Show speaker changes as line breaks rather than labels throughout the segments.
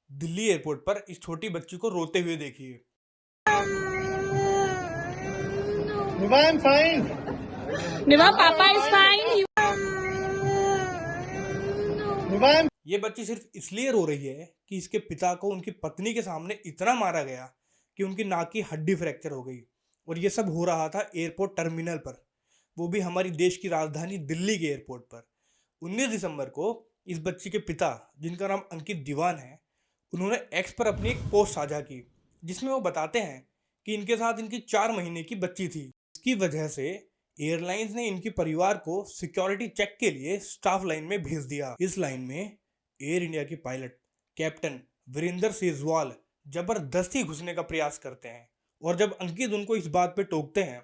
Delhi airport पर इस छोटी बच्ची को रोते हुए देखिए।
Niva, I'm fine.
Niva, Papa is fine.
Niva, I'm
ये बच्ची सिर्फ इसलिए रो रही है कि इसके पिता को उनकी पत्नी के सामने इतना मारा गया कि उनकी नाक की हड्डी फ्रैक्चर हो गई। और ये सब हो रहा था एयरपोर्ट टर्मिनल पर, वो भी हमारी देश की राजधानी दिल्ली के एयरपोर्ट पर। 19 दिसंबर को इस बच्ची के पिता, जिनका नाम अंकित दीवान है, उन्होंने एक्स पर अपनी एक पोस्ट साझा की जिसमें वो बताते हैं कि इनके साथ इनकी 4 महीने की बच्ची थी। इसकी वजह से एयरलाइंस ने इनके परिवार को सिक्योरिटी चेक के लिए स्टाफ लाइन में भेज दिया। इस लाइन में एयर इंडिया के पायलट कैप्टन वीरेंद्र सेजवाल जबरदस्ती घुसने का प्रयास करते हैं, और जब अंकित उनको इस बात पे टोकते हैं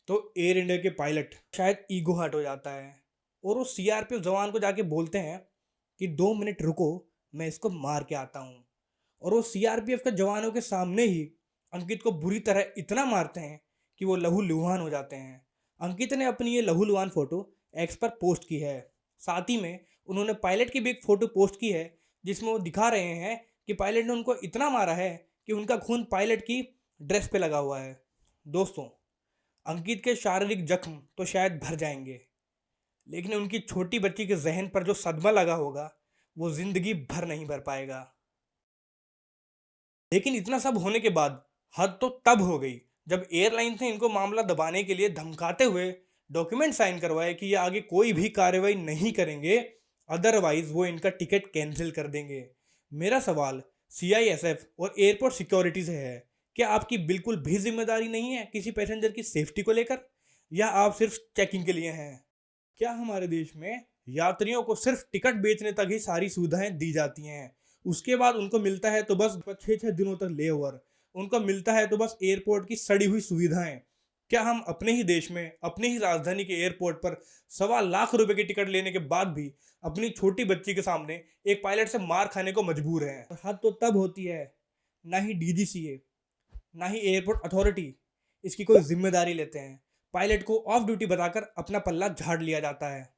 तो एयर इंडिया के पायलट शायद ईगो हर्ट हो जाता है और वो सीआरपीएफ जवान को जाके बोलते हैं कि 2 मिनट रुको, मैं इसको मार के आता हूँ। और वो सीआरपीएफ के जवानों के सामने ही अंकित को बुरी तरह इतना मारते हैं कि वो लहूलुहान हो जाते हैं। अंकित ने अपनी ये लहूलुहान फोटो एक्स पर पोस्ट की है। साथ ही में उन्होंने पायलट की भी एक फोटो पोस्ट की है जिसमें वो दिखा रहे हैं कि पायलट ने उनको इतना मारा है कि उनका खून पायलट की ड्रेस पे लगा हुआ है। दोस्तों, अंकित के शारीरिक जख्म तो शायद भर जाएंगे, लेकिन उनकी छोटी बच्ची के जहन पर जो सदमा लगा होगा वो जिंदगी भर नहीं भर पाएगा। लेकिन इतना सब होने के बाद हद तो तब हो गई जब एयरलाइंस ने इनको मामला दबाने के लिए धमकाते हुए डॉक्यूमेंट साइन करवाए कि ये आगे कोई भी कार्रवाई नहीं करेंगे, अदरवाइज वो इनका टिकट कैंसिल कर देंगे। मेरा सवाल सीआईएसएफ और एयरपोर्ट सिक्योरिटी से है, क्या आपकी बिल्कुल भी जिम्मेदारी नहीं है किसी पैसेंजर की सेफ्टी को लेकर, या आप सिर्फ चेकिंग के लिए हैं? क्या हमारे देश में यात्रियों को सिर्फ टिकट बेचने तक ही सारी सुविधाएं दी जाती हैं, उसके बाद उनको मिलता है तो बस 6-6 दिनों तक ले ओवर, उनको मिलता है तो बस एयरपोर्ट की सड़ी हुई सुविधाएं? क्या हम अपने ही देश में, अपनी ही राजधानी के एयरपोर्ट पर 1.25 लाख रुपए की टिकट लेने के बाद भी अपनी छोटी बच्ची के सामने एक पायलट से मार खाने को मजबूर हैं? और हद तो तब होती है ना ही डीजीसीए, ना ही एयरपोर्ट अथॉरिटी इसकी कोई जिम्मेदारी लेते हैं। पायलट को ऑफ ड्यूटी बताकर अपना पल्ला झाड़ लिया जाता है।